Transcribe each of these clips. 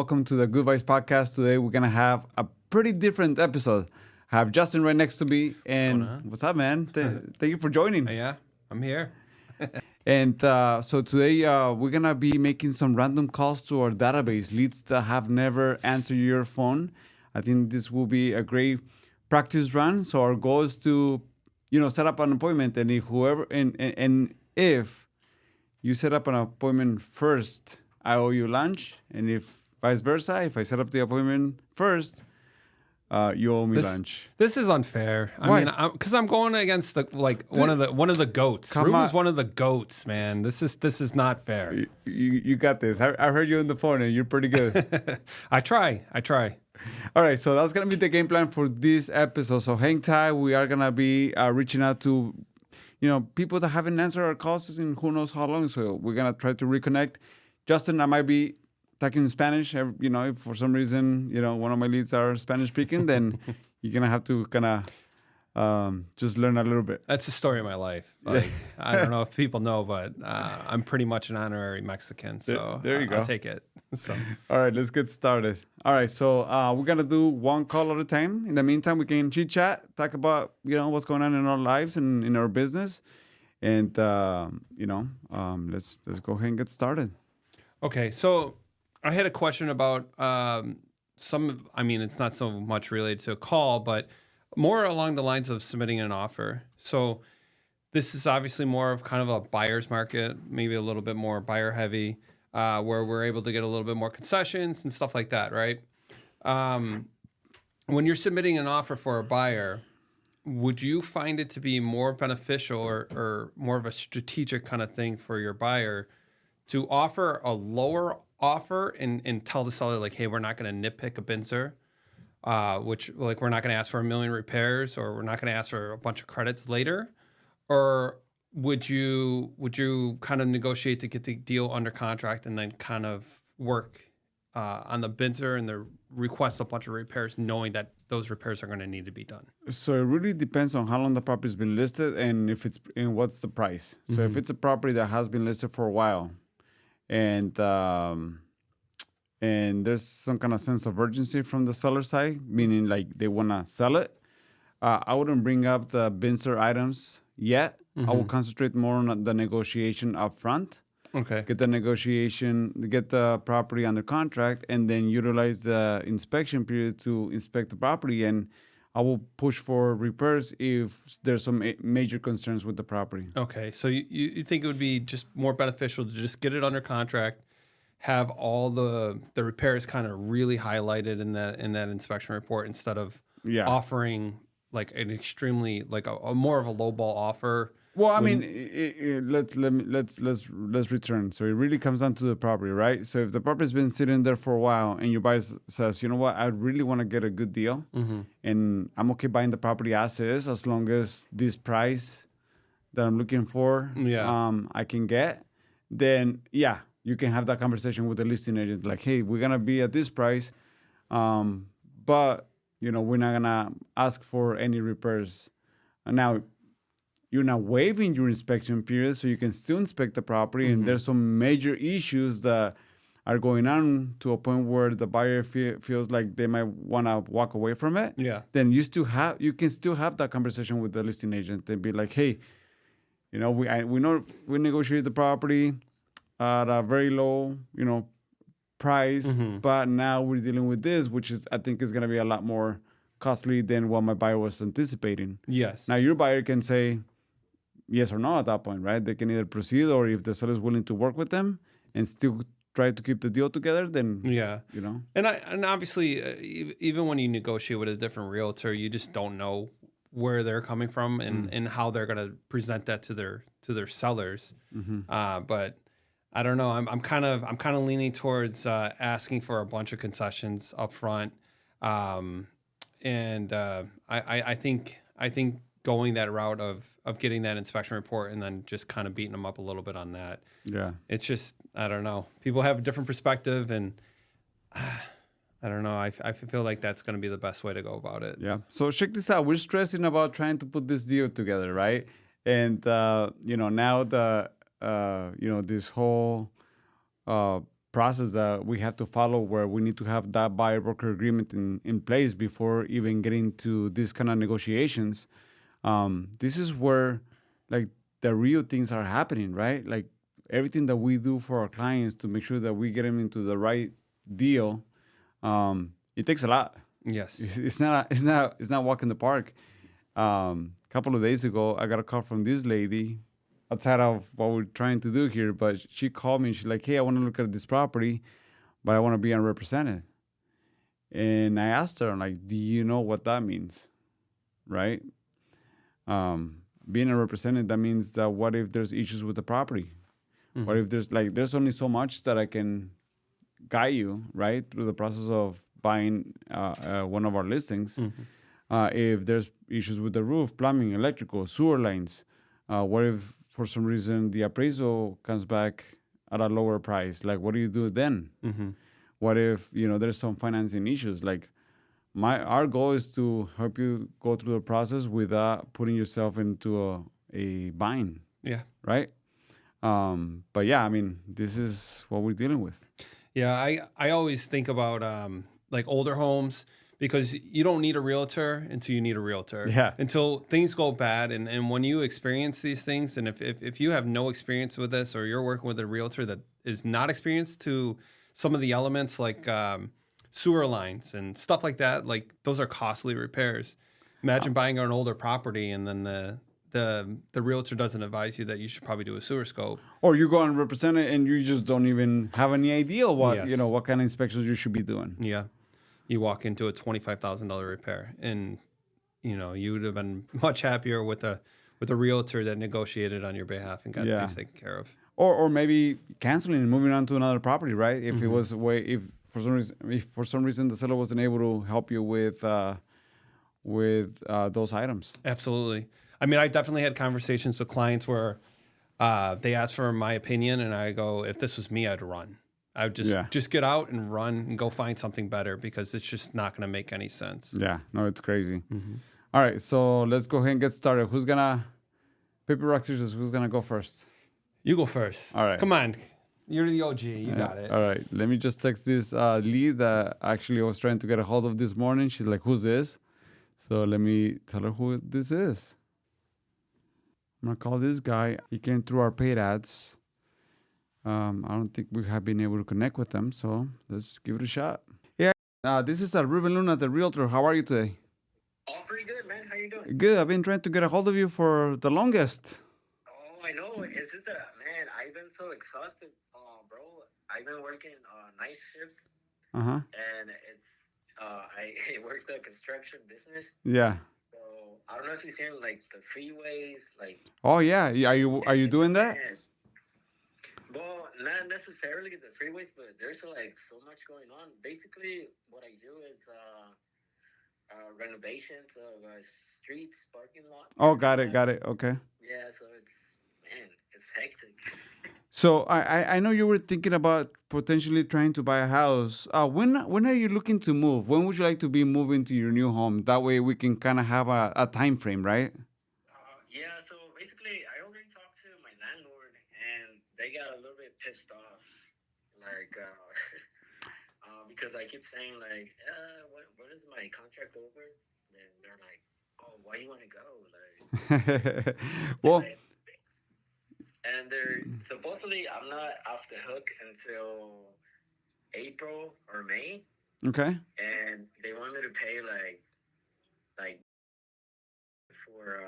welcome to the Good Vibes Podcast. Today we're gonna have a pretty different episode. I have Justin right next to me, and what's up, man? Thank you for joining. Yeah, I'm here. And so today we're gonna be making some random calls to our database, leads that have never answered your phone. I think this will be a great practice run. So our goal is to, set up an appointment, and if you set up an appointment first, I owe you lunch, and if vice versa, if I set up the appointment first, you owe me lunch. This is unfair. Why? I mean, because I'm going against one of the goats. Ruben's one of the goats, man. This is not fair. You got this. I heard you on the phone, and you're pretty good. I try. All right, so that's gonna be the game plan for this episode. So hang tight. We are gonna be reaching out to, people that haven't answered our calls in who knows how long. So we're gonna try to reconnect. Justin, I might be talking in Spanish. If for some reason, one of my leads are Spanish speaking, then you're gonna have to kind of just learn a little bit. That's the story of my life. I don't know if people know, but I'm pretty much an honorary Mexican. So there you go. I'll take it. So. All right, let's get started. All right, so we're gonna do one call at a time. In the meantime, we can chit chat, talk about what's going on in our lives and in our business, and let's go ahead and get started. Okay, so I had a question about it's not so much related to a call, but more along the lines of submitting an offer. So this is obviously more of kind of a buyer's market, maybe a little bit more buyer heavy, where we're able to get a little bit more concessions and stuff like that, right? When you're submitting an offer for a buyer, would you find it to be more beneficial or more of a strategic kind of thing for your buyer to offer a lower offer and tell the seller, like, hey, we're not going to nitpick a Binzer, which we're not going to ask for 1 million repairs, or we're not going to ask for a bunch of credits later? Or would you kind of negotiate to get the deal under contract and then kind of work on the Binzer and the request a bunch of repairs, knowing that those repairs are going to need to be done? So it really depends on how long the property's been listed and what's the price. Mm-hmm. So if it's a property that has been listed for a while, and there's some kind of sense of urgency from the seller side, meaning like they want to sell it, I wouldn't bring up the Binzer items yet. Mm-hmm. I will concentrate more on the negotiation up front. Okay. Get the property under contract, and then utilize the inspection period to inspect the property. And I will push for repairs if there's some major concerns with the property. Okay, so you think it would be just more beneficial to just get it under contract, have all the repairs kind of really highlighted in that inspection report, instead of offering like an extremely a more of a lowball offer. Well, I mean, let's return. So it really comes down to the property, right? So if the property's been sitting there for a while, and your buyer says, you know what, I really want to get a good deal, mm-hmm. and I'm okay buying the property as is, as long as this price that I'm looking for, I can get, then you can have that conversation with the listing agent, like, hey, we're gonna be at this price, but we're not gonna ask for any repairs. And now, you're not waiving your inspection period, so you can still inspect the property. Mm-hmm. And there's some major issues that are going on to a point where the buyer feels like they might want to walk away from it. Yeah. Then you can still have that conversation with the listing agent and be like, hey, we know we negotiated the property at a very low, price, mm-hmm. but now we're dealing with this, which I think is going to be a lot more costly than what my buyer was anticipating. Yes. Now your buyer can say yes or no at that point, right? They can either proceed, or if the seller is willing to work with them and still try to keep the deal together, then And obviously, even when you negotiate with a different realtor, you just don't know where they're coming from and how they're going to present that to their sellers. Mm-hmm. But I don't know. I'm kind of leaning towards asking for a bunch of concessions up front, and I think going that route of getting that inspection report and then just kind of beating them up a little bit on that. Yeah. It's just, I don't know. People have a different perspective, and I don't know. I feel like that's going to be the best way to go about it. Yeah. So check this out. We're stressing about trying to put this deal together, right? And, now this whole process that we have to follow where we need to have that buyer broker agreement in place before even getting to this kind of negotiations. This is where like the real things are happening, right? Like everything that we do for our clients to make sure that we get them into the right deal. It takes a lot. Yes. It's not walk in the park. Couple of days ago, I got a call from this lady outside of what we're trying to do here, but she called me and she's like, "Hey, I want to look at this property, but I want to be unrepresented." And I asked her, I'm like, "Do you know what that means?" Right? Being unrepresented, that means that what if there's issues with the property? Mm-hmm. What if there's only so much that I can guide you, right, through the process of buying one of our listings. Mm-hmm. If there's issues with the roof, plumbing, electrical, sewer lines, what if for some reason the appraisal comes back at a lower price? Like, what do you do then? Mm-hmm. What if there's some financing issues? Like, our goal is to help you go through the process without putting yourself into a bind. Yeah. Right. But yeah, I mean, this is what we're dealing with. Yeah, I always think about like older homes because you don't need a realtor until you need a realtor. Yeah. Until things go bad. And when you experience these things, and if you have no experience with this or you're working with a realtor that is not experienced to some of the elements like sewer lines and stuff like that, like those are costly repairs. Imagine buying an older property and then the realtor doesn't advise you that you should probably do a sewer scope. Or you go and represent it and you just don't even have any idea what Yes. what kind of inspections you should be doing. Yeah. You walk into a $25,000 repair and you would have been much happier with a realtor that negotiated on your behalf and got things taken care of. Or maybe canceling and moving on to another property, right? If it was if for some reason the seller wasn't able to help you with those items. Absolutely. I mean, I definitely had conversations with clients where they asked for my opinion, and I go, if this was me, I'd run. I would just get out and run and go find something better because it's just not going to make any sense. Yeah, no, it's crazy. All right, so let's go ahead and get started. Who's gonna paper, rock, scissors? Who's gonna go first? You go first. All right. Come on. You're the OG. You got it. All right. Let me just text this lead that actually I was trying to get a hold of this morning. She's like, "Who's this?" So let me tell her who this is. I'm gonna call this guy. He came through our paid ads. I don't think we have been able to connect with them, so let's give it a shot. Yeah, this is Ruben Luna, the realtor. How are you today? All pretty good, man. How you doing? Good. I've been trying to get a hold of you for the longest. Oh, I know. It's just that, man, I've been so exhausted, bro. I've been working night shifts, and it's I work the construction business. Yeah. So I don't know if you've seen like the freeways, like. Oh yeah. Are you doing that? Yes. Well, not necessarily the freeways, but there's like so much going on. Basically, what I do is renovations of streets, parking lots. Oh, got it. Okay. Yeah, so it's hectic. So I know you were thinking about potentially trying to buy a house. When are you looking to move? When would you like to be moving to your new home? That way we can kind of have a time frame, right? Yeah, so basically, I already talked to my landlord, and they got a little bit pissed off, like, because I keep saying, like, what is my contract over? And they're like, oh, why you want to go? Like, well, and they're supposedly, I'm not off the hook until April or May, okay. and they want me to pay like for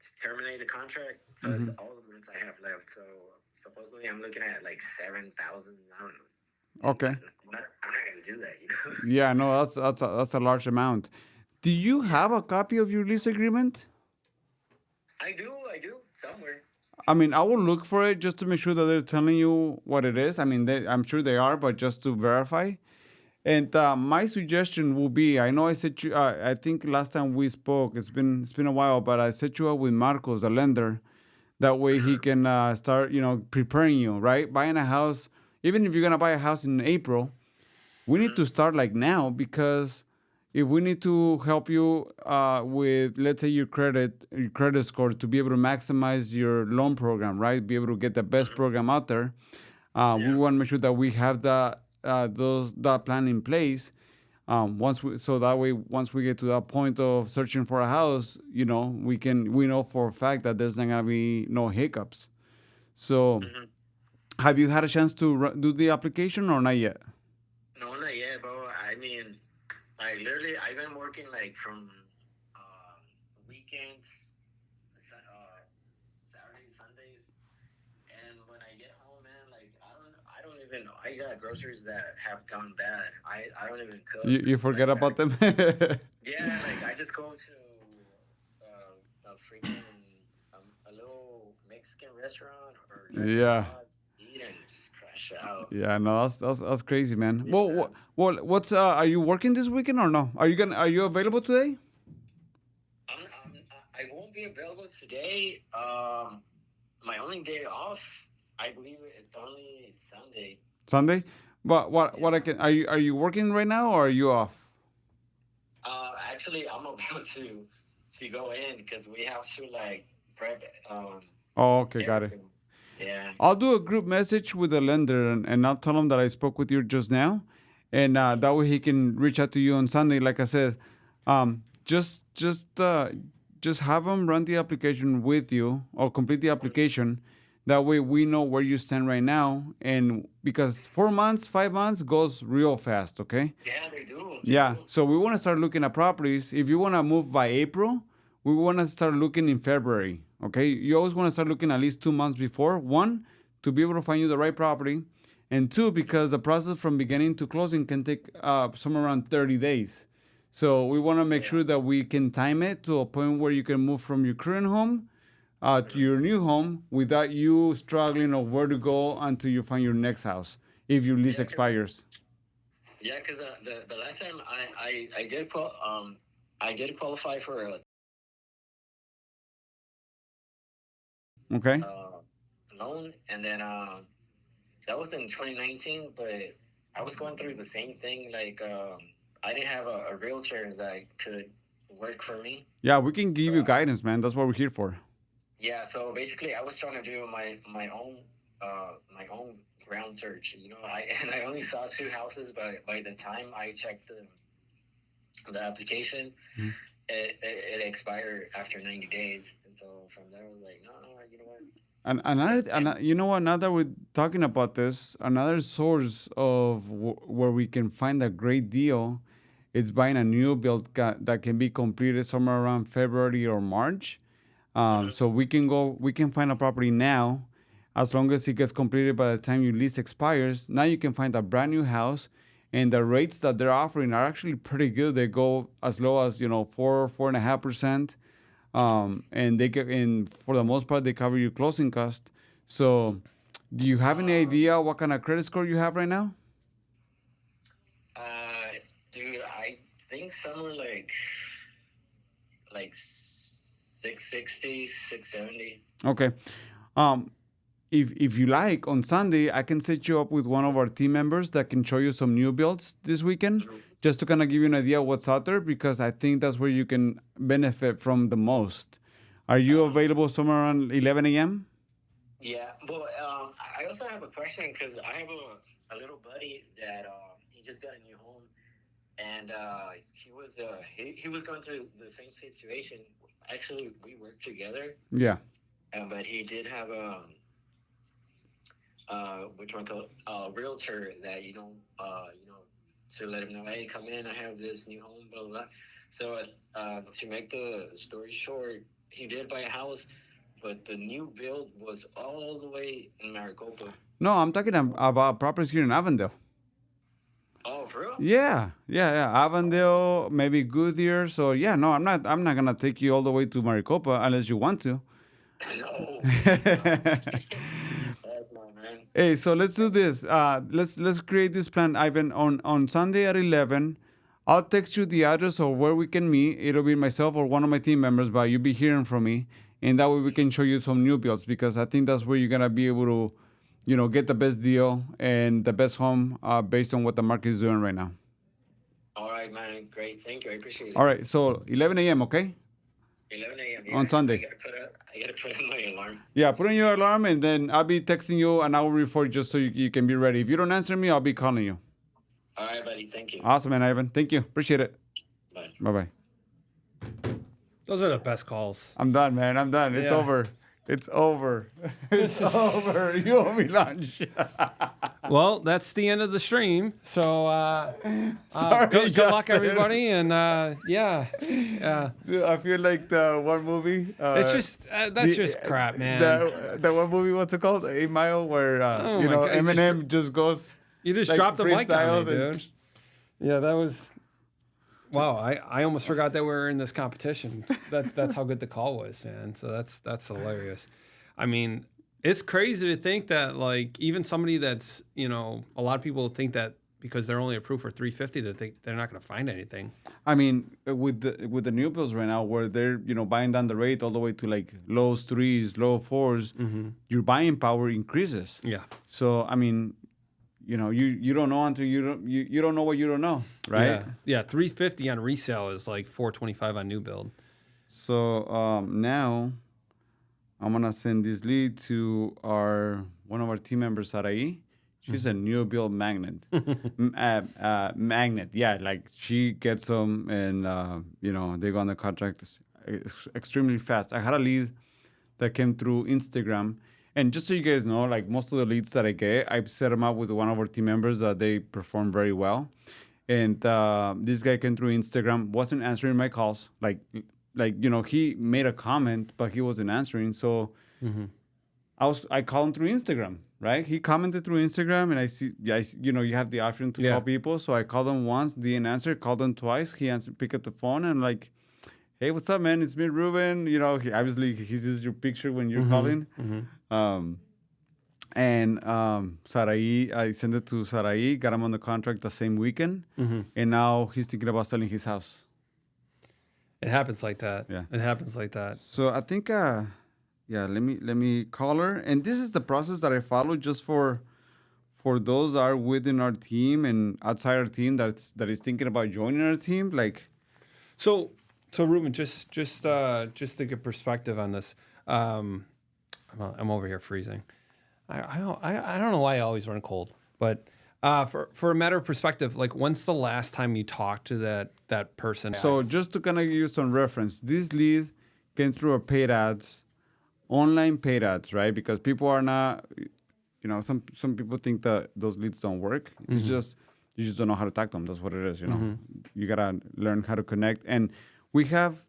to terminate the contract plus all the months I have left. So supposedly I'm looking at like 7,000. I don't know. Okay. I'm not gonna do that, you know. Yeah, no, that's a large amount. Do you have a copy of your lease agreement? I do somewhere. I mean, I will look for it just to make sure that they're telling you what it is. I mean, I'm sure they are, but just to verify. And my suggestion will be, I know I set you, I think last time we spoke, it's been a while, but I set you up with Marcos, the lender. That way he can start, preparing you, right? Buying a house, even if you're going to buy a house in April, we need to start like now, because if we need to help you with, let's say, your credit score to be able to maximize your loan program, right? Be able to get the best program out there. We Yeah. want to make sure that we have that plan in place. So that way, once we get to that point of searching for a house, we know for a fact that there's not gonna be no hiccups. So, Hmm. have you had a chance to do the application or not yet? No, not yet, bro. I mean, like literally, I've been working like from uh, weekends, Saturdays, Sundays, and when I get home, man, like I don't even know. I got groceries that have gone bad. I don't even cook. You forget Like about them? yeah, like I just go to a freaking a little Mexican restaurant or Jack in the Yeah. Box, eat and just crash out. Yeah, no, that's crazy, man. Yeah. What's are you working this weekend or no? Are you available today? I won't be available today. My only day off, I believe it's only Sunday. Sunday? But what I Yeah. can are you working right now or are you off? Actually, I'm about to go in because we have to like prep Oh, okay, got it. everything. Yeah. I'll do a group message with the lender and I'll tell him that I spoke with you just now, and that way he can reach out to you on Sunday. Like I said, um, just have him run the application with you or complete the application. That way we know where you stand right now, and because 4 months, 5 months goes real fast. Okay. Yeah, they do. They Yeah, do. so we want to start looking at properties. If you want to move by April, we want to start looking in February. Okay, you always want to start looking at least 2 months before. One, to be able to find you the right property, and two, because the process from beginning to closing can take somewhere around 30 days. So we want to make Yeah. sure that we can time it to a point where you can move from your current home to your new home without you struggling of where to go until you find your next house if your lease Yeah, expires. because the last time I did qualify for a Okay. uh, loan, and then that was in 2019. But I was going through the same thing. Like I didn't have a realtor that could work for me. Yeah, we can give So you guidance, man. That's what we're here for. yeah, so basically, I was trying to do my own ground search. And I only saw two houses, but by the time I checked the application, Mhm. it expired after 90 days. And so from there, I was like, no, you know what? And And you know what? Now that we're talking about this, another source of where we can find a great deal is buying a new build that can be completed somewhere around February or March. mhm. So we can find a property now, as long as it gets completed by the time your lease expires. Now you can find a brand new house, and the rates that they're offering are actually pretty good. They go as low as 4.5%, and for the most part they cover your closing cost. So, do you have any Um, idea what kind of credit score you have right now? uh, dude, I think somewhere like 660, 670. Okay. Um, if you like, on Sunday, I can set you up with one of our team members that can show you some new builds this weekend, just to kind of give you an idea of what's out there, because I think that's where you can benefit from the most. Are you Um, available somewhere around 11 a.m.? Yeah, but I also have a question because I have a little buddy that he just got a new home, and he was going through the same situation. Actually, we worked together, Yeah. but he did have which one called a realtor that to let him know, hey, come in, I have this new home, blah blah blah. So to make the story short, he did buy a house, but the new build was all the way in Maricopa. No, I'm talking about properties here in Avondale. Oh, for real? Yeah. Avondale, maybe Goodyear. So yeah, no, I'm not gonna take you all the way to Maricopa unless you want to. No, no. Heck no, man. Hey, so let's do this. Let's create this plan, Ivan. On Sunday at 11, I'll text you the address of where we can meet. It'll be myself or one of my team members, but you'll be hearing from me, and that way we can show you some new builds, because I think that's where you're gonna be able to, get the best deal and the best home based on what the market is doing right now. All right, man. Great. Thank you. I appreciate All it. right, so 11 a.m. Okay. 11 a.m. On Sunday. I gotta put in my alarm. Yeah, put in your alarm, and then I'll be texting you an hour before just so you can be ready. If you don't answer me, I'll be calling you. All right, buddy. Thank you. Awesome, man, Ivan. Thank you. Appreciate it. Bye. Bye-bye. Those are the best calls. I'm done, man. I'm done. It's Yeah. over. It's over. It's over. You owe me lunch. Well, that's the end of the stream. So Sorry, good luck, Justin. everybody. And yeah. Dude, I feel like the one movie. It's just, that's just crap, man. The one movie, what's it called? 8 Mile, where Oh you my know God, you Eminem just goes. You just like, dropped the mic on me, freestyles dude. Yeah, that was. Wow, I almost forgot that we were in this competition. That's how good the call was, man. So that's hilarious. I mean, it's crazy to think that like even somebody that's, you know, a lot of people think that because they're only approved for 350 that they're not going to find anything. I mean, with the new bills right now, where they're buying down the rate all the way to like low threes, low fours, your buying power increases. Yeah. So I mean, you don't know until you don't know what you don't know, right? Yeah. 350 on resale is like 425 on new build. So now I'm gonna send this lead to one of our team members, Sarai. She's a new build magnet. Magnet, yeah. Like she gets them, and they go on the contract extremely fast. I had a lead that came through Instagram, and just so you guys know, like most of the leads that I get, I set them up with one of our team members that they perform very well. And this guy came through Instagram, wasn't answering my calls, he made a comment, but he wasn't answering. So I called him through Instagram, right? He commented through Instagram, and I see, you have the option to call people. So I called him once, didn't answer, called him twice. He answered, pick up the phone, and like, hey, what's up, man? It's me, Ruben. Obviously he sees your picture when you're calling. Sarai, I sent it to Sarai, got him on the contract the same weekend, and now he's thinking about selling his house. It happens like that. Yeah. It happens like that. So I think, let me call her. And this is the process that I follow just for those that are within our team and outside our team that is thinking about joining our team. Like, so Ruben, just to get perspective on this, I'm over here freezing. I don't know why I always run cold, but for a matter of perspective, like when's the last time you talked to that person? So just to kind of give you some reference, this lead came through our paid ads, online paid ads, right? Because people are not, some people think that those leads don't work. It's just, you just don't know how to talk to them. That's what it is, You got to learn how to connect. And we have,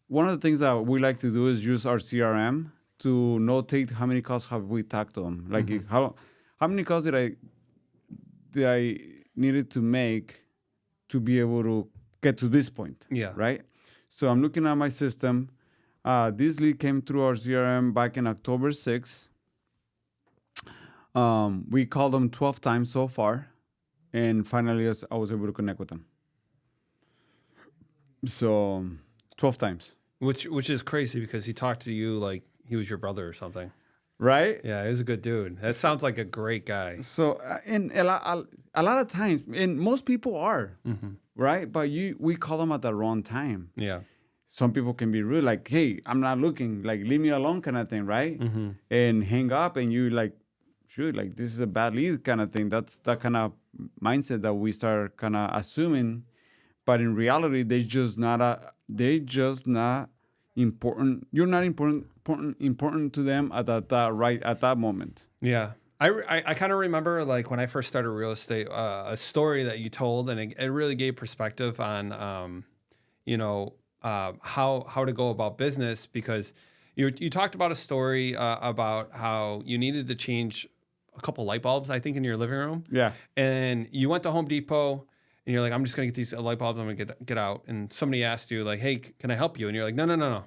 one of the things that we like to do is use our CRM to notate how many calls have we talked to them. Like how many calls did I needed to make to be able to get to this point. Yeah. Right? So I'm looking at my system. This lead came through our CRM back in October 6th. We called them 12 times so far. And finally, I was able to connect with them. So 12 times. Which is crazy because he talked to you like he was your brother or something. Right? Yeah, he was a good dude. That sounds like a great guy. So, and a lot of times, and most people are, right? But we call them at the wrong time. Yeah. Some people can be rude, like, hey, I'm not looking, like, leave me alone kind of thing, right? And hang up, and you like, shoot, like, this is a bad lead kind of thing. That's that kind of mindset that we start kind of assuming. But in reality, they just not important. You're not important to them at that moment. Yeah. I kind of remember like when I first started real estate, a story that you told, and it really gave perspective on, how to go about business, because you talked about a story about how you needed to change a couple light bulbs, I think, in your living room. Yeah. And you went to Home Depot. And you're like, I'm just going to get these light bulbs. I'm going to get out. And somebody asked you, like, hey, can I help you? And you're like, no.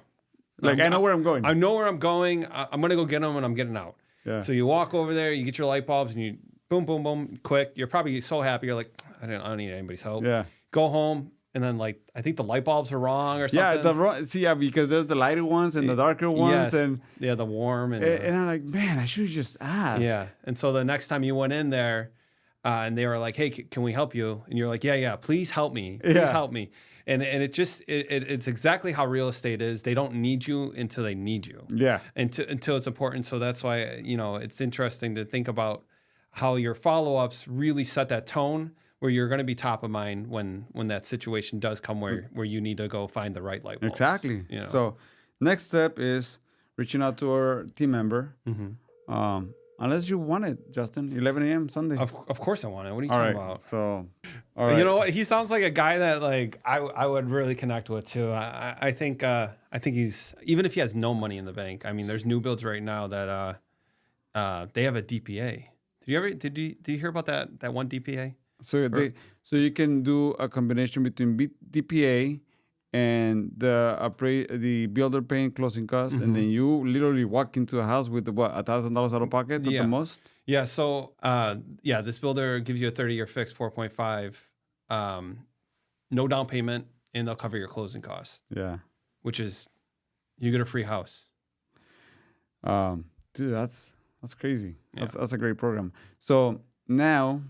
Like, I know where I'm going. I know where I'm going. I'm going to go get them, and I'm getting out. Yeah. So you walk over there, you get your light bulbs, and you boom, boom, boom, quick. You're probably so happy. You're like, I don't need anybody's help. Yeah. Go home, and then, like, I think the light bulbs are wrong or something. Yeah, because there's the lighter ones and the darker ones. Yes. And yeah, the warm. And I'm like, man, I should have just asked. Yeah. And so the next time you went in there, and they were like, hey, can we help you? And you're like, yeah, please help me. Please help me. and it's exactly how real estate is. They don't need you until they need you. Yeah. Until it's important. So that's why, it's interesting to think about how your follow-ups really set that tone where you're going to be top of mind when that situation does come where you need to go find the right light bulbs. Exactly. So next step is reaching out to our team member. Unless you want it, Justin, 11 a.m. Sunday. Of course I want it. What are you talking about? So, all right. You know what? He sounds like a guy that like I would really connect with too. I think he's, even if he has no money in the bank. I mean, there's new builds right now that they have a DPA. Did you hear about that one DPA? So you can do a combination between DPA and the builder paying closing costs, and then you literally walk into a house with $1,000 out of pocket at the most. Yeah. So this builder gives you a 30-year fixed 4.5, no down payment, and they'll cover your closing costs. Yeah. Which is, you get a free house. Dude, that's crazy. Yeah. That's a great program. So now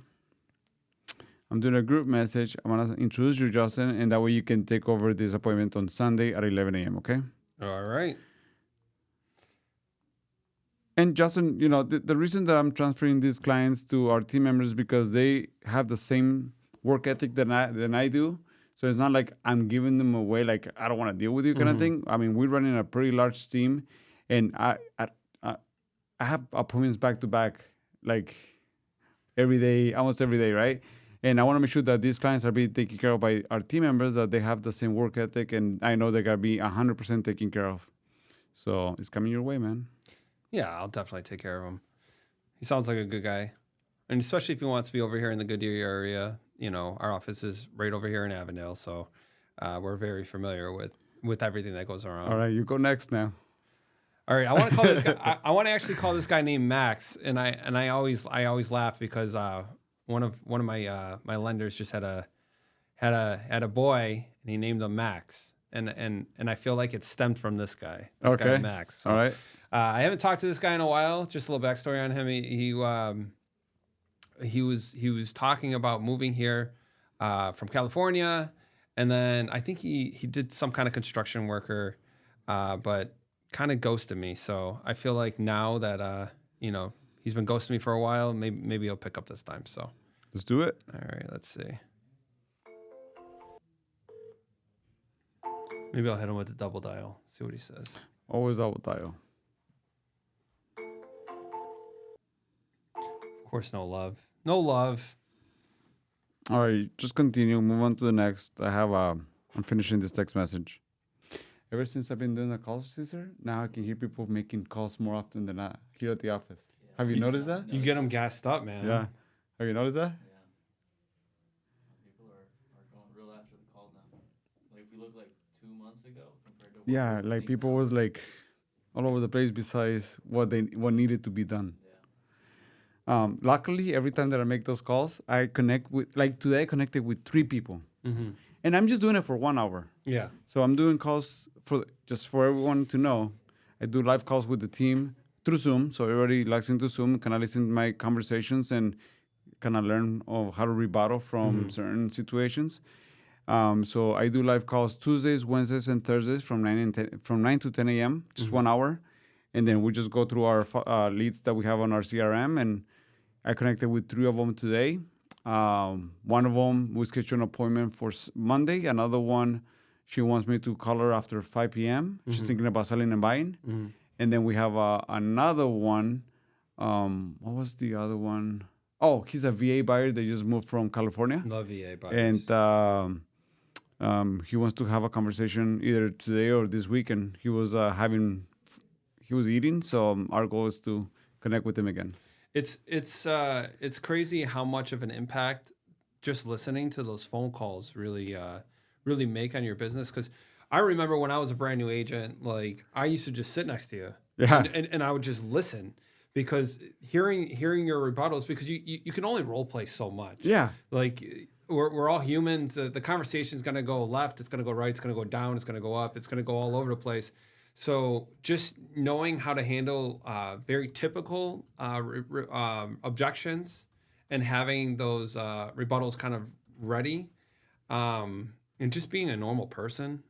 I'm doing a group message. I'm going to introduce you, Justin, and that way you can take over this appointment on Sunday at 11 a.m., okay? All right. And Justin, the reason that I'm transferring these clients to our team members is because they have the same work ethic than I do. So it's not like I'm giving them away, like, I don't want to deal with you kind of thing. I mean, we're running a pretty large team, and I have appointments back to back, like every day, almost every day, right? And I want to make sure that these clients are being taken care of by our team members, that they have the same work ethic, and I know they're going to be 100% taken care of. So it's coming your way, man. Yeah, I'll definitely take care of him. He sounds like a good guy. And especially if he wants to be over here in the Goodyear area, our office is right over here in Avondale. So we're very familiar with everything that goes around. All right, you go next now. All right, I want to call this guy. I want to actually call this guy named Max, and I always laugh because one of my lenders just had a boy, and he named him Max, and I feel like it stemmed from this guy. This guy Max. So, all right. I haven't talked to this guy in a while. Just a little backstory on him. He was talking about moving here from California, and then I think he did some kind of construction worker, but kind of ghosted me. So I feel like now that he's been ghosting me for a while, maybe he'll pick up this time. So let's do it. All right, let's see. Maybe I'll hit him with the double dial. See what he says. Always double dial. Of course, no love. No love. All right, just continue. Move on to the next. I'm finishing this text message. Ever since I've been doing the calls, Caesar, now I can hear people making calls more often than not here at the office. Have you noticed that? You get them gassed up, man. Yeah. Have you noticed that? Yeah. People are going real after the calls now. Like if we look like 2 months ago compared to like people was like all over the place besides what needed to be done. Yeah. Luckily, every time that I make those calls, I connect with, like today I connected with 3 people. Mm-hmm. And I'm just doing it for 1 hour. Yeah. So I'm doing calls for everyone to know. I do live calls with the team through Zoom. So everybody logs into Zoom, kind of listen to my conversations and kind of learn how to rebuttal from certain situations. So I do live calls Tuesdays, Wednesdays, and Thursdays from 9 to 10 a.m., just 1 hour. And then we just go through our leads that we have on our CRM. And I connected with 3 of them today. One of them, we scheduled an appointment for Monday. Another one, she wants me to call her after 5 p.m. She's thinking about selling and buying. And then we have another one. What was the other one? Oh, he's a VA buyer. They just moved from California. Love VA buyers. And he wants to have a conversation either today or this week. And he was eating. So our goal is to connect with him again. It's crazy how much of an impact just listening to those phone calls really make on your business. Because I remember when I was a brand new agent, like I used to just sit next to you, and I would just listen, because hearing your rebuttals, because you can only role play so much. Yeah, like we're all humans. The conversation's gonna go left, it's gonna go right, it's gonna go down, it's gonna go up, it's gonna go all over the place. So just knowing how to handle very typical objections and having those rebuttals kind of ready, And just being a normal person,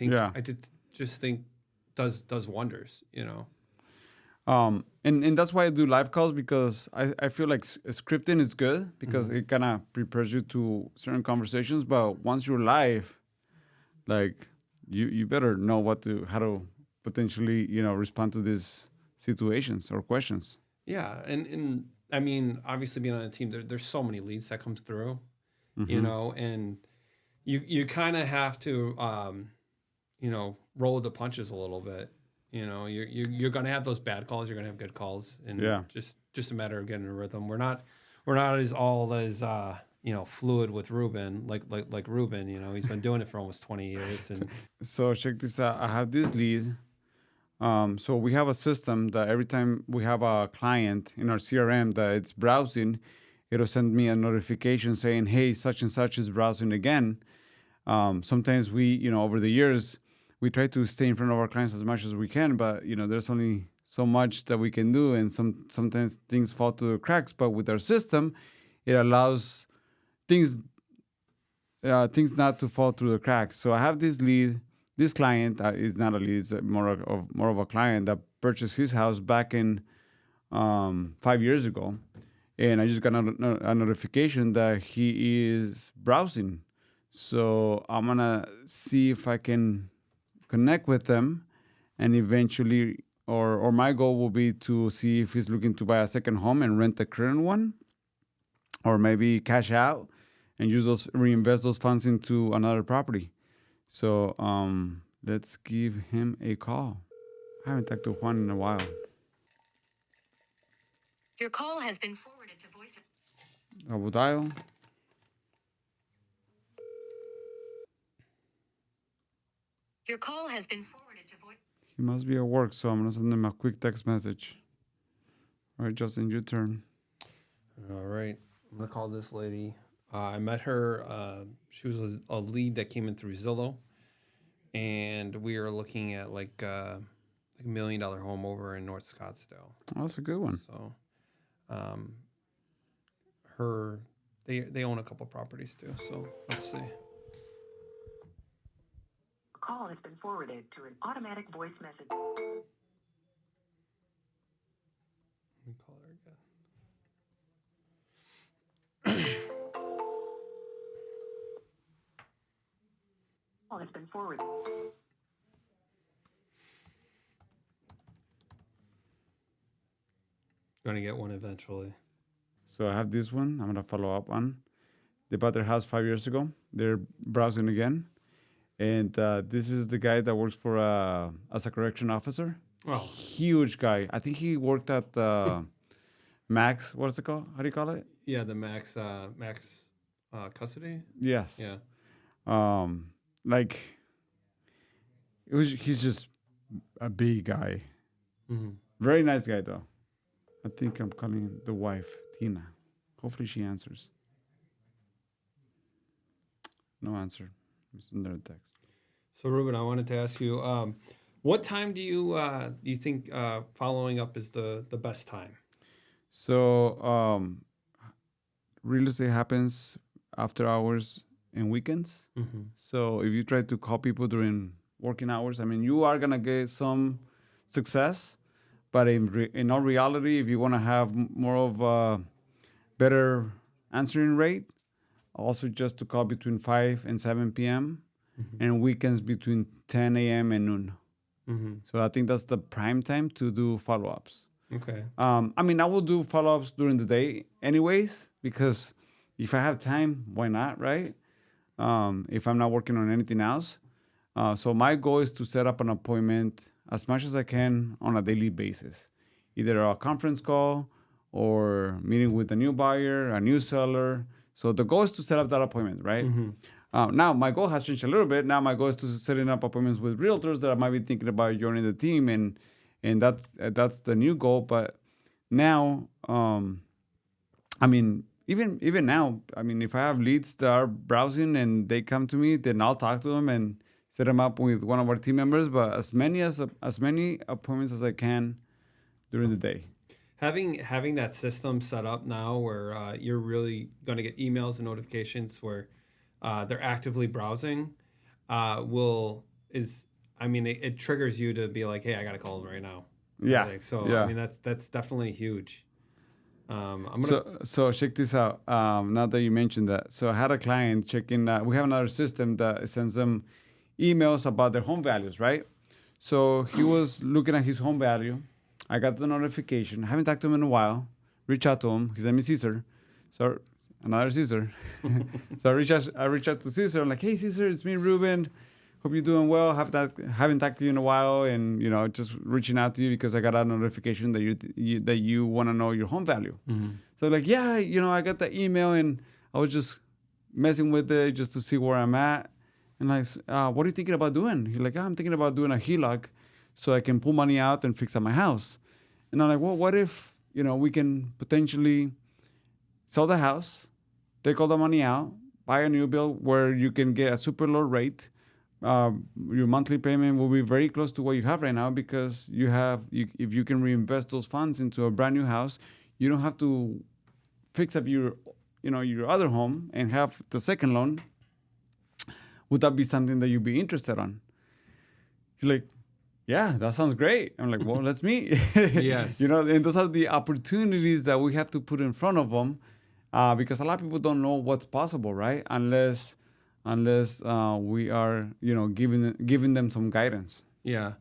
Yeah. I did just think does wonders, you know. And that's why I do live calls, because I feel like scripting is good because it kind of prepares you to certain conversations. But once you're live, like you better know how to potentially, respond to these situations or questions. Yeah, and I mean, obviously being on a team, there's so many leads that comes through, you Mm-hmm. know, and you kind of have to roll with the punches a little bit. You know, you're gonna have those bad calls, you're gonna have good calls, and Yeah. just a matter of getting a rhythm. We're not as all as fluid with Ruben, like Ruben. You know, he's been doing it for almost 20 years, and So check this out. I have this lead. So we have a system that every time we have a client in our CRM that it's browsing, it'll send me a notification saying, "Hey, such and such is browsing again." Sometimes we, over the years, we try to stay in front of our clients as much as we can, but there's only so much that we can do, and sometimes things fall through the cracks. But with our system, it allows things things not to fall through the cracks. So I have this lead. This client is not a lead; it's more of a client that purchased his house back in 5 years ago, and I just got a notification that he is browsing. So I'm gonna see if I can connect with them, and eventually, or my goal will be to see if he's looking to buy a second home and rent the current one, or maybe cash out and reinvest those funds into another property. So let's give him a call. I haven't talked to Juan in a while. Your call has been forwarded to voice. I will dial. Your call has been forwarded to voice. He must be at work, so I'm gonna send him a quick text message. All right, Justin, your turn. all right, I'm gonna call this lady. I met her. She was a lead that came in through Zillow, and we are looking at like $1 million home over in North Scottsdale. Oh, that's a good one. So, her they own a couple properties too. So let's see. Call has been forwarded to an automatic voice message. Let me call her again. Call has been forwarded. Going to get one eventually. So I have this one. I'm gonna follow up on. They bought their house 5 years ago. They're browsing again, and this is the guy that works for as a correction officer. Oh, Huge guy. I think he worked at Max. What's it called? How do you call it? yeah, the max custody. Yes. Yeah. Like it was. He's just a big guy. Mm-hmm. Very nice guy though. I think I'm calling the wife, Tina. Hopefully she answers. No answer. Send her a text. So Ruben, I wanted to ask you, what time do you think following up is the best time? So real estate happens after hours and weekends. Mm-hmm. So if you try to call people during working hours, I mean, you are gonna get some success, but in all reality, if you want to have more of a better answering rate, also just to call between 5 and 7 p.m. and weekends between 10 a.m. and noon. Mm-hmm. So I think that's the prime time to do follow-ups. Okay. I mean, I will do follow-ups during the day anyways, because if I have time, why not, right? If I'm not working on anything else. So my goal is to set up an appointment as much as I can on a daily basis, either a conference call or meeting with a new buyer, a new seller. So the goal is to set up that appointment, right? Now my goal has changed a little bit. Now my goal is to setting up appointments with realtors that I might be thinking about joining the team, and that's the new goal. But now, I mean, even now, I mean, if I have leads that are browsing and they come to me, then I'll talk to them and set them up with one of our team members. But as many appointments as I can during the day. Having that system set up now where you're really going to get emails and notifications where they're actively browsing, it triggers you to be like, hey, I gotta call them right now. Yeah. Like, so Yeah. I mean that's definitely huge. I'm gonna So check this out. Now that you mentioned that, so I had a client check in. We have another system that sends them emails about their home values, right? So he was looking at his home value. I got the notification. I haven't talked to him in a while. Reach out to him. His name is Caesar. So another Caesar. So I reached out to Caesar. I'm like, hey Caesar, it's me, Ruben. Hope you're doing well. Haven't talked to you in a while, and just reaching out to you because I got a notification that you want to know your home value. So like, yeah, I got the email, and I was just messing with it just to see where I'm at. And like, what are you thinking about doing? He's like, I'm thinking about doing a HELOC so I can pull money out and fix up my house. And I'm like, well, what if we can potentially sell the house, take all the money out, buy a new build where you can get a super low rate. Your monthly payment will be very close to what you have right now because if you can reinvest those funds into a brand new house, you don't have to fix up your other home and have the second loan. Would that be something that you'd be interested on? He's like, yeah, that sounds great. I'm like, well, let's meet. Yes. And those are the opportunities that we have to put in front of them because a lot of people don't know what's possible, right? Unless we are, giving them some guidance. Yeah.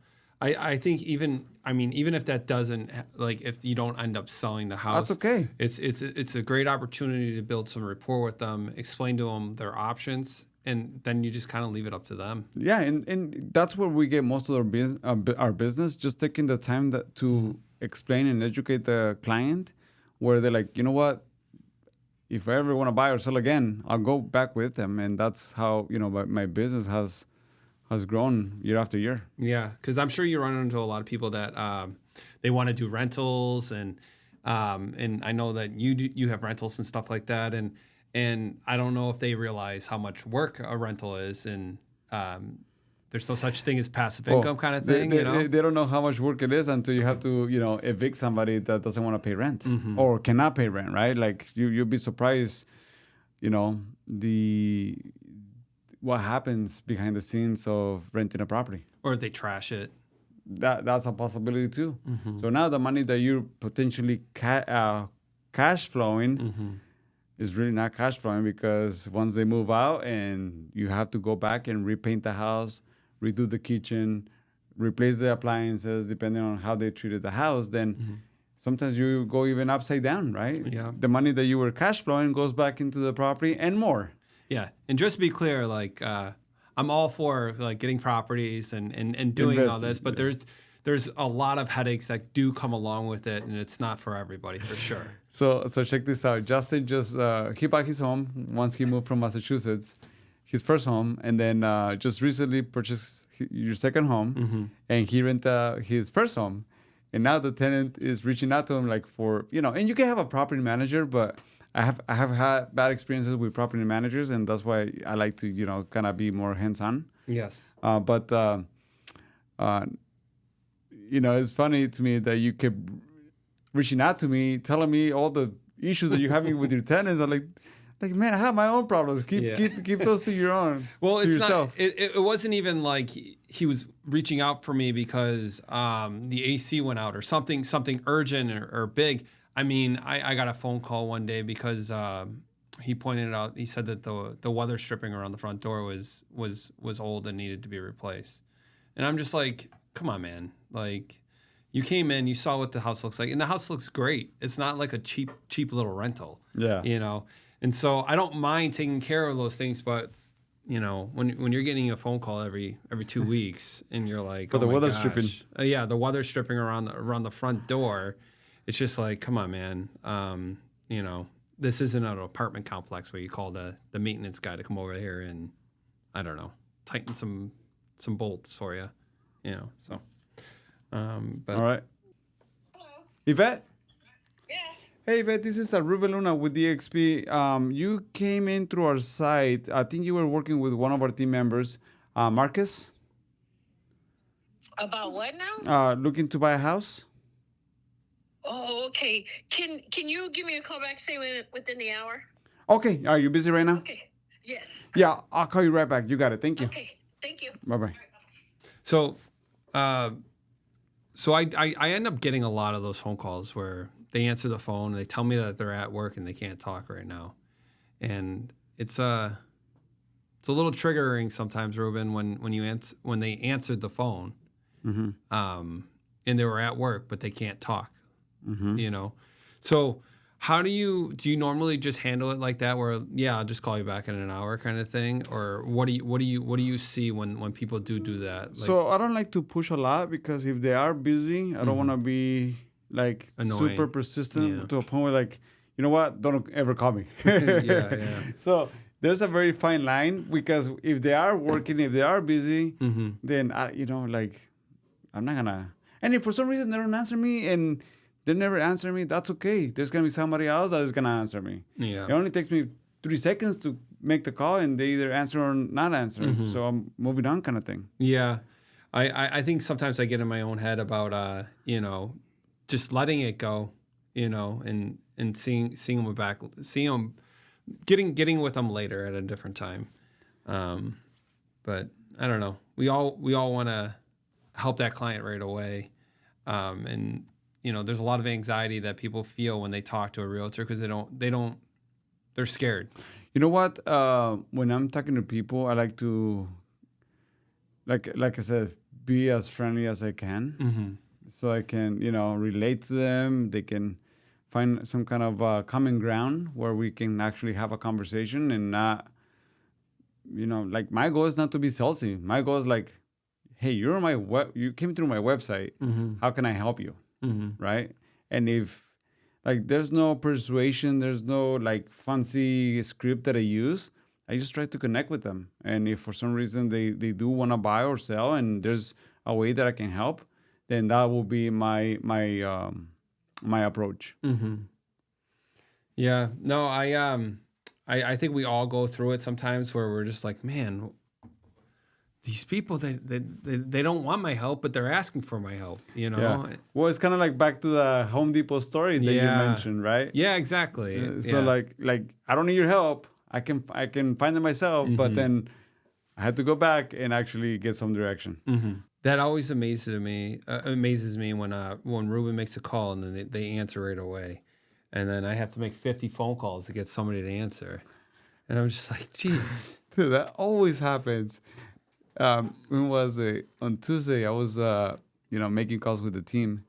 I think even if that doesn't, like, if you don't end up selling the house, That's okay. It's a great opportunity to build some rapport with them, explain to them their options, and then you just kind of leave it up to them. Yeah, and that's where we get most of our business, just taking the time to explain and educate the client, where they're like, you know what? If I ever want to buy or sell again, I'll go back with them, and that's how my business has grown year after year. Yeah, because I'm sure you run into a lot of people that they want to do rentals, and I know that you have rentals and stuff like that, and I don't know if they realize how much work a rental is, and there's no such thing as passive income kind of thing. They don't know how much work it is until you have to evict somebody that doesn't want to pay rent or cannot pay rent, right? Like you'll be surprised, what happens behind the scenes of renting a property. Or they trash it. That's a possibility too. So now the money that you're potentially cash flowing is really not cash flowing, because once they move out and you have to go back and repaint the house, redo the kitchen, replace the appliances, depending on how they treated the house, then sometimes you go even upside down, right? Yeah. The money that you were cash flowing goes back into the property and more. Yeah, and just to be clear, like I'm all for like getting properties and doing all this, but there's a lot of headaches that do come along with it, and it's not for everybody, for sure. So check this out. Justin just he bought his home once he moved from Massachusetts, his first home, and then just recently purchased your second home, and he rented his first home, and now the tenant is reaching out to him like for and you can have a property manager, but I have had bad experiences with property managers, and that's why I like to kind of be more hands-on. Yes. But it's funny to me that you kept reaching out to me, telling me all the issues that you're having with your tenants. I'm like, man, I have my own problems. Keep those to your own. Well, it's yourself. Not. It wasn't even like he was reaching out for me because the AC went out or something urgent or big. I mean, I got a phone call one day because he pointed it out. He said that the weather stripping around the front door was old and needed to be replaced. And I'm just like, come on, man. Like, you came in, you saw what the house looks like, and the house looks great. It's not like a cheap little rental. Yeah. And so I don't mind taking care of those things, but when you're getting a phone call every 2 weeks and you're like, for the weather stripping. Yeah, the weather stripping around the front door. It's just like, come on, man. This isn't an apartment complex where you call the maintenance guy to come over here and, I don't know, tighten some bolts for you. So. But all right. Hello. Yvette? Yeah. Hey, Yvette, this is Ruben Luna with DXP. You came in through our site. I think you were working with one of our team members, Marcus. About what now? Looking to buy a house? Oh, okay. Can you give me a call back, say within the hour? Okay. Are you busy right now? Okay. Yes. Yeah, I'll call you right back. You got it. Thank you. Okay. Thank you. Bye-bye. So, so I end up getting a lot of those phone calls where they answer the phone and they tell me that they're at work and they can't talk right now, and it's a little triggering sometimes, Ruben, when they answered the phone, and they were at work but they can't talk, you know. So how do you normally just handle it like that, where I'll just call you back in an hour kind of thing, or what do you see when people do that? Like, So I don't like to push a lot because if they are busy, I don't want to be like Annoying. super persistent Yeah. to a point where like, you know what, don't ever call me. yeah. So there's a very fine line because if they are working, if they are busy, then like I'm not gonna. And if for some reason they don't answer me and they never answer me, that's okay. There's gonna be somebody else that is gonna answer me. Yeah. It only takes me 3 seconds to make the call, and they either answer or not answer. So I'm moving on, kind of thing. Yeah. I think sometimes I get in my own head about just letting it go, and seeing them back, seeing them, getting with them later at a different time. But I don't know. We all want to help that client right away, and there's a lot of anxiety that people feel when they talk to a realtor because they're scared. You know what? When I'm talking to people, I like to, like I said, be as friendly as I can, so I can relate to them. They can find some kind of common ground where we can actually have a conversation and not, like my goal is not to be salesy. My goal is like, hey, you came through my website. How can I help you? Right? And if like there's no persuasion, there's no like fancy script that I use, I just try to connect with them. And if for some reason they do want to buy or sell and there's a way that I can help, then that will be my approach. Yeah. No, I think we all go through it sometimes where we're just like, man, these people, they don't want my help, but they're asking for my help, Yeah. Well, it's kind of like back to the Home Depot story that you mentioned, right? Yeah, exactly. So like I don't need your help. I can find it myself, but then I had to go back and actually get some direction. That always amazes me when Ruben makes a call and then they answer right away, and then I have to make 50 phone calls to get somebody to answer, and I'm just like, geez, Dude, that always happens. When was it? On Tuesday, I was making calls with the team,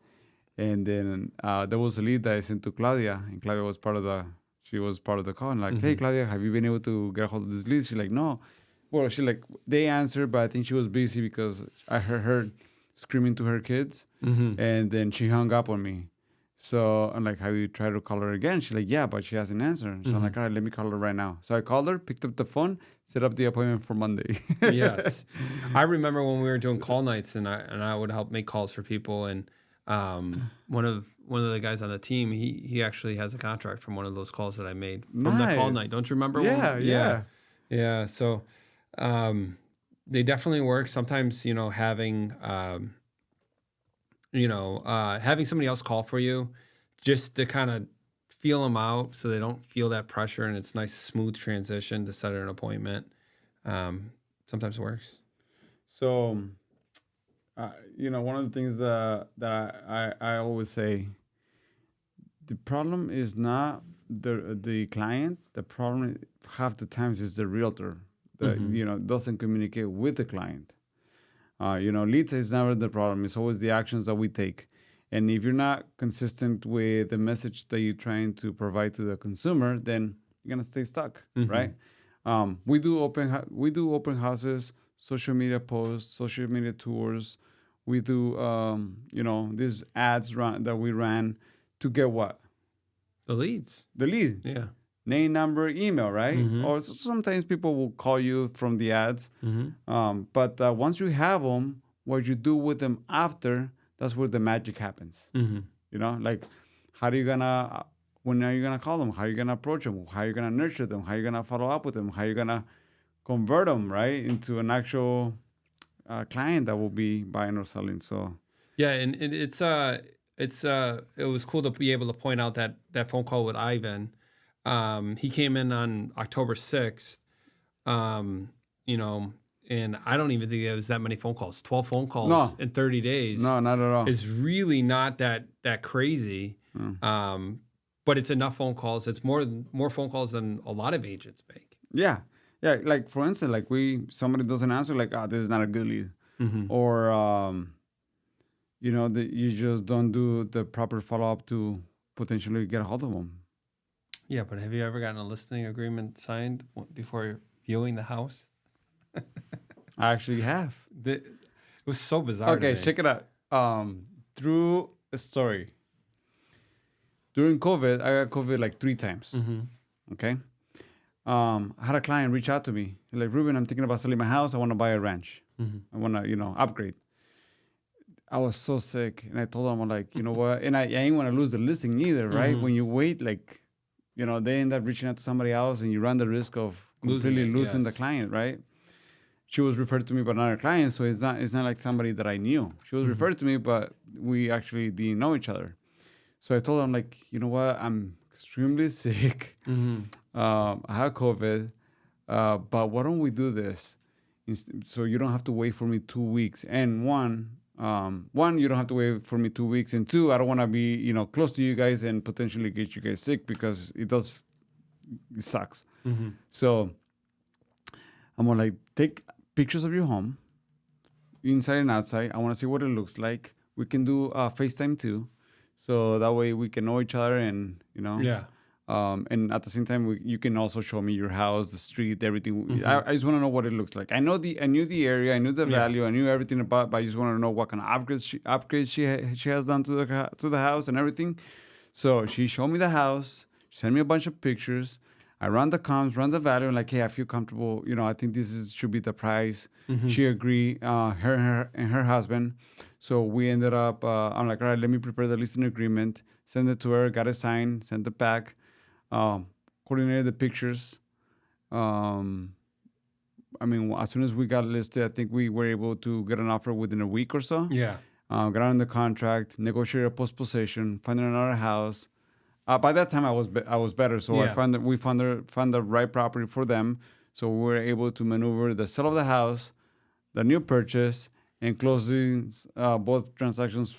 and then there was a lead that I sent to Claudia, and Claudia was part of the call. And like, hey, Claudia, have you been able to get a hold of this lead? She's like, no. Well, they answered, but I think she was busy because I heard her screaming to her kids, and then she hung up on me. So I'm like, have you tried to call her again? She's like, yeah, but she hasn't answered. So I'm like, all right, let me call her right now. So I called her, picked up the phone, set up the appointment for Monday. Yes. I remember when we were doing call nights and I would help make calls for people, and one of the guys on the team, he actually has a contract from one of those calls that I made from the call night. Don't you remember? Yeah. So they definitely work. Sometimes having having somebody else call for you just to kind of feel them out so they don't feel that pressure, and it's nice smooth transition to set an appointment. Sometimes works. So one of the things that I always say, the problem is not the client. The problem half the times is the realtor that doesn't communicate with the client. Leads is never the problem. It's always the actions that we take. And if you're not consistent with the message that you're trying to provide to the consumer, then you're gonna stay stuck, right? We do open houses, social media posts, social media tours. We do these ads that we ran to get what? The leads. The lead. Yeah. Name, number, email, right? Or sometimes people will call you from the ads. But once you have them, what you do with them after, that's where the magic happens. Like when are you gonna call them? How are you gonna approach them? How are you gonna nurture them? How are you gonna follow up with them? How are you gonna convert them, right, into an actual client that will be buying or selling? So yeah, and it was cool to be able to point out that phone call with Ivan. He came in on October 6th. you know, and I don't even think it was that many phone calls. 12 phone calls No. in 30 days. No, not at all. Is really not that crazy. But it's enough phone calls. It's more phone calls than a lot of agents make. Yeah. Yeah. Like, for instance, like somebody doesn't answer, like, this is not a good lead. Or, that you just don't do the proper follow-up to potentially get a hold of them. Yeah, but have you ever gotten a listing agreement signed before viewing the house? I actually have. It was so bizarre. Okay, to me. check it out. True story. During COVID, I got COVID like 3 times. Okay. I had a client reach out to me. Like, Ruben, I'm thinking about selling my house. I want to buy a ranch. I want to, upgrade. I was so sick. And I told him, I'm like, you know what? And I didn't want to lose the listing either, right? When you wait, like, they end up reaching out to somebody else and you run the risk of completely losing the client, right? She was referred to me by another client, so it's not like somebody that I knew. She was referred to me, but we actually didn't know each other. So I told her, I'm like, you know what? I'm extremely sick. I have COVID, but why don't we do this? So you don't have to wait for me 2 weeks. And one, you don't have to wait for me 2 weeks. And 2, I don't want to be, close to you guys and potentially get you guys sick because it sucks. So I'm gonna take pictures of your home, inside and outside. I want to see what it looks like. We can do FaceTime too, so that way we can know each other and Yeah. And at the same time, you can also show me your house, the street, everything. I just want to know what it looks like. I knew the area, I knew the value, I knew everything about. But I just want to know what kind of upgrades she has done to the house and everything. So she showed me the house, sent me a bunch of pictures. I ran the comps, ran the value, and like, hey, I feel comfortable. I think should be the price. She agreed, her and her husband. So we ended up, I'm like, all right, let me prepare the listing agreement, send it to her, got it signed, sent it back, coordinated the pictures. As soon as we got listed, I think we were able to get an offer within a week or so. Yeah. Got on the contract, negotiated a post-possession, found another house. By that time, I was better, so we found the right property for them. So we were able to maneuver the sale of the house, the new purchase, and closing both transactions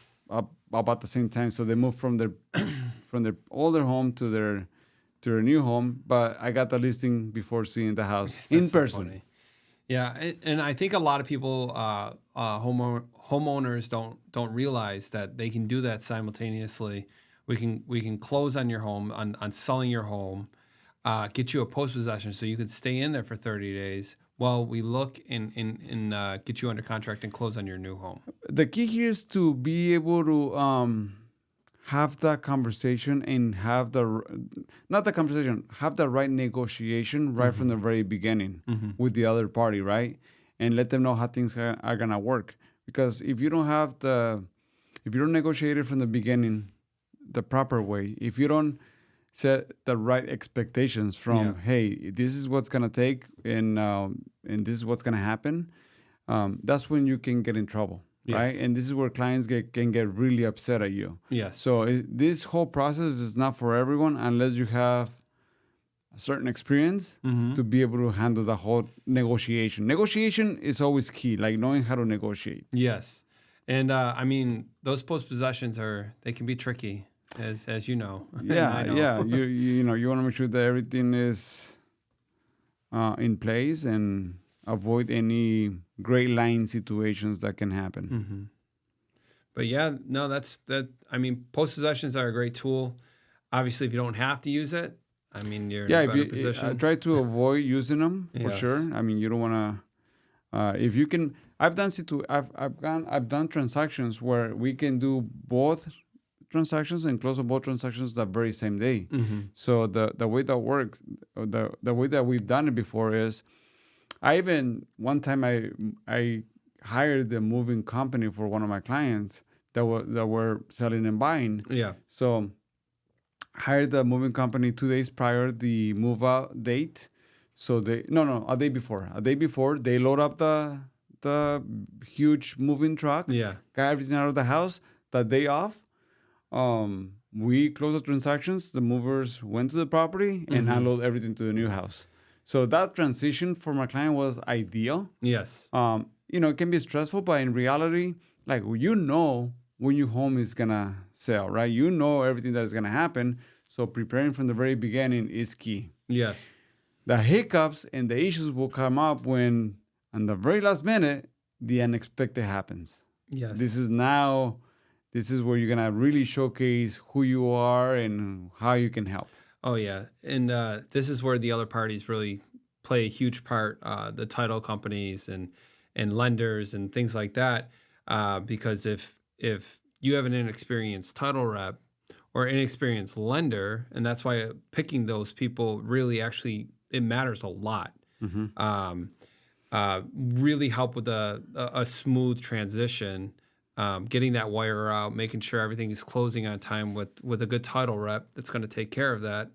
about the same time. So they moved from their older home to their new home. But I got the listing before seeing the house in person. Funny. Yeah, and I think a lot of people, homeowners, don't realize that they can do that simultaneously. We can close on your home, on selling your home, get you a post possession so you can stay in there for 30 days while we look and get you under contract and close on your new home. The key here is to be able to have that conversation and have the right negotiation right from the very beginning with the other party, right? And let them know how things are gonna work. Because if you don't negotiate it from the beginning the proper way, if you don't set the right expectations from, hey, this is what's gonna take and this is what's gonna happen, that's when you can get in trouble, right? And this is where clients can get really upset at you. Yes. So this whole process is not for everyone unless you have a certain experience to be able to handle the whole negotiation. Negotiation is always key, like knowing how to negotiate. Yes. And those post possessions they can be tricky, as you know. Yeah, yeah. You want to make sure that everything is in place and avoid any gray line situations that can happen. But yeah, no, post possessions are a great tool. Obviously, if you don't have to use it, you're in a better position. Try to avoid using them for sure. You don't want to. If you can, I've done transactions where we can do both transactions and close on both transactions the very same day. So the way that works, the way that we've done it before is, one time I hired the moving company for one of my clients that were selling and buying. Yeah. So hired the moving company 2 days prior the move out date. So a day before. A day before they load up the huge moving truck. Yeah. Got everything out of the house. The day off, we closed the transactions. The movers went to the property and unload everything to the new house. So that transition for my client was ideal. Yes. It can be stressful, but in reality, like when your home is gonna sell, right? You know everything that is gonna happen. So preparing from the very beginning is key. Yes. The hiccups and the issues will come up when, on the very last minute, the unexpected happens. Yes. This is where you're gonna really showcase who you are and how you can help. Oh yeah, and this is where the other parties really play a huge part. The title companies and lenders and things like that. Because if you have an inexperienced title rep or inexperienced lender, and that's why picking those people really actually it matters a lot. Really help with a smooth transition. Getting that wire out, making sure everything is closing on time with a good title rep that's going to take care of that.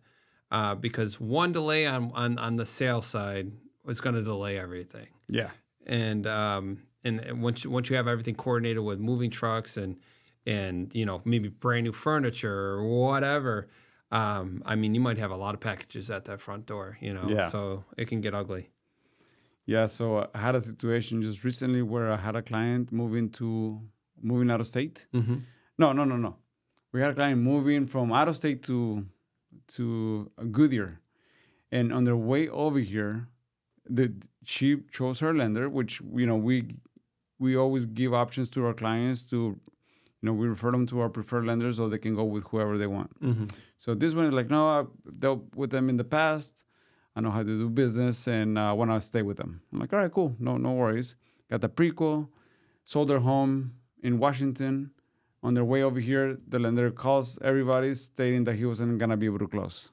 Because one delay on the sales side is going to delay everything. Yeah. And once you have everything coordinated with moving trucks and maybe brand new furniture or whatever, you might have a lot of packages at that front door. Yeah. So it can get ugly. Yeah. So I had a situation just recently where I had a client moving out of state. Mm-hmm. No. We had a client moving from out of state to Goodyear, and on their way over here, she chose her lender, which we always give options to our clients to, we refer them to our preferred lenders so they can go with whoever they want. Mm-hmm. So this one is like, no, I've dealt with them in the past. I know how to do business, and I want to stay with them. I'm like, all right, cool, no worries. Got the prequel, sold their home in Washington. On their way over here, the lender calls everybody stating that he wasn't going to be able to close.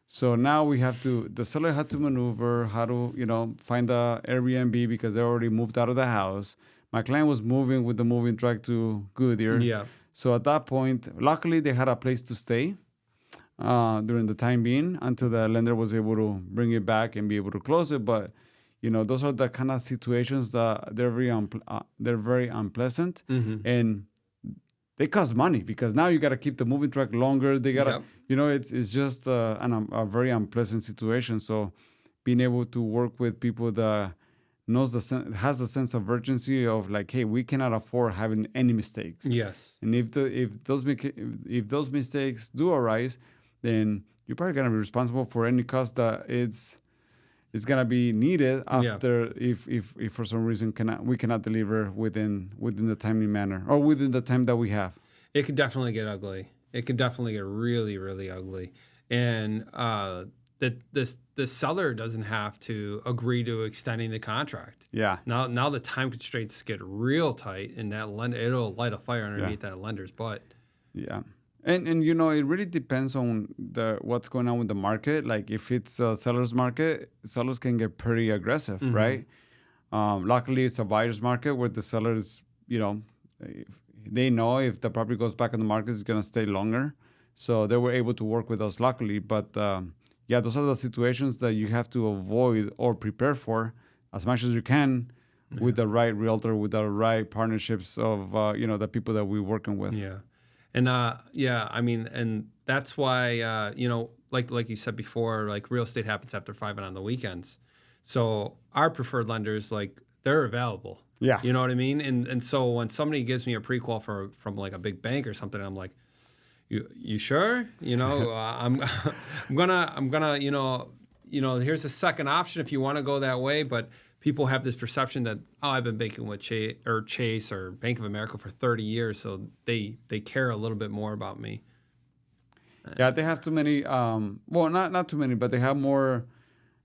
So now the seller had to maneuver how to, find the Airbnb because they already moved out of the house. My client was moving with the moving truck to Goodyear. Yeah. So at that point, luckily they had a place to stay during the time being until the lender was able to bring it back and be able to close it. But, those are the kind of situations that they're very unpleasant. Mm-hmm. And they cost money because now you got to keep the moving truck longer. They got to, it's just a very unpleasant situation. So being able to work with people that has the sense of urgency of like, hey, we cannot afford having any mistakes. Yes. And if those mistakes do arise, then you're probably going to be responsible for any cost that it's going to be needed after if for some reason we cannot deliver within the timely manner or within the time that we have. It can definitely get ugly. It can definitely get really, really ugly. And the seller doesn't have to agree to extending the contract. Yeah. Now the time constraints get real tight, and that it'll light a fire underneath that lender's butt. Yeah. And it really depends on what's going on with the market. Like if it's a seller's market, sellers can get pretty aggressive, Mm-hmm. right? Luckily, it's a buyer's market where the sellers, they know if the property goes back on the market, it's going to stay longer. So they were able to work with us luckily. But those are the situations that you have to avoid or prepare for as much as you can with the right realtor, with the right partnerships of, the people that we're working with. Yeah. And and that's why like you said before, like real estate happens after 5 and on the weekends. So our preferred lenders, like they're available. Yeah. You know what I mean? And so when somebody gives me a prequal from like a big bank or something, I'm like, you sure? I'm gonna here's a second option if you want to go that way, but people have this perception that, I've been banking with Chase or Bank of America for 30 years, so they care a little bit more about me. Yeah, they have too many, not too many, but they have more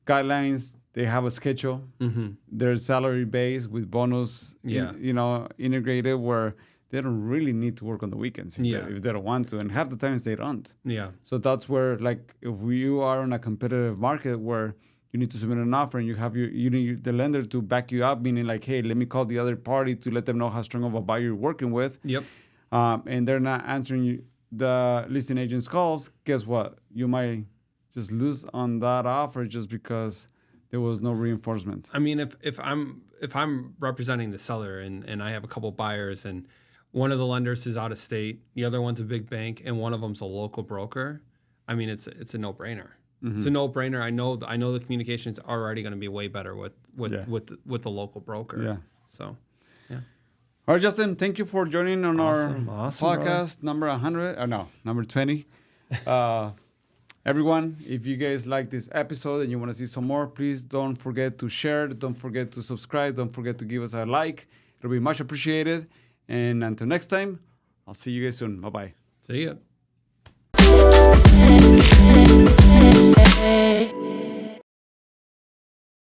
guidelines. They have a schedule. Mm-hmm. They're salary based with bonus, integrated where they don't really need to work on the weekends if they don't want to. And half the times they don't. Yeah. So that's where, like, if you are in a competitive market where you need to submit an offer and you need the lender to back you up, meaning like, hey, let me call the other party to let them know how strong of a buyer you're working with. Yep. And they're not answering the listing agent's calls. Guess what? You might just lose on that offer just because there was no reinforcement. I mean, if I'm representing the seller and I have a couple buyers and one of the lenders is out of state, the other one's a big bank, and one of them's a local broker, I mean, it's a no-brainer. It's a no-brainer. I know the communication is already going to be way better with Yeah. with the local broker. Yeah. So, All right, Justin, thank you for joining on Awesome, our brother. podcast number 100. Number 20. Everyone, if you guys like this episode and you want to see some more, please don't forget to share. Don't forget to subscribe. Don't forget to give us a like. It'll be much appreciated. And until next time, I'll see you guys soon. Bye-bye. see ya.